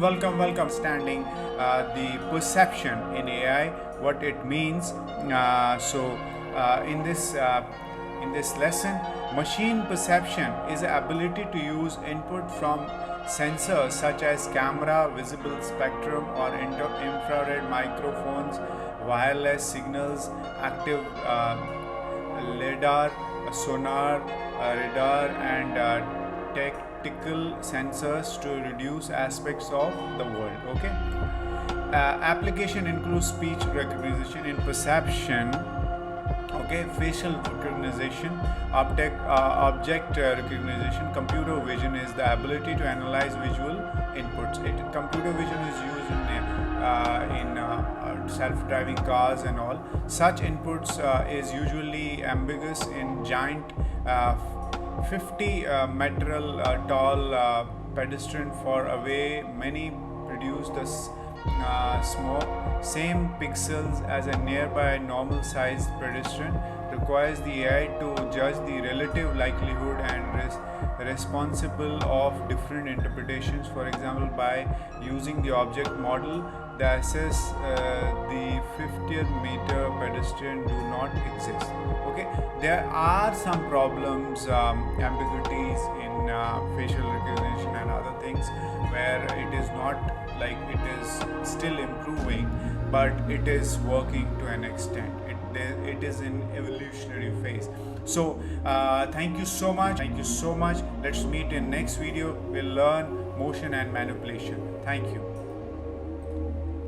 welcome. Understanding the perception in AI, what it means. In this lesson, machine perception is the ability to use input from sensors such as camera, visible spectrum, or infrared microphones, wireless signals, active lidar, sonar, radar, and tactical sensors to reduce aspects of the world. Okay. Application includes speech recognition in perception. Okay, facial recognition, object recognition. Computer vision is the ability to analyze visual inputs. Computer vision is used in self-driving cars and all. Such inputs is usually ambiguous in giant 50 meter tall pedestrian far away. Many produce the same pixels as a nearby normal sized pedestrian. Requires the AI to judge the relative likelihood and responsible of different interpretations. For example, by using the object model, the assess the 50th meter pedestrian do not exist. Okay, there are some problems, ambiguities in facial recognition and other things where it is not like it is still improving, but it is working to an extent. It is in evolutionary phase. So thank you so much. Let's meet in next video. We'll learn motion and manipulation. Thank you.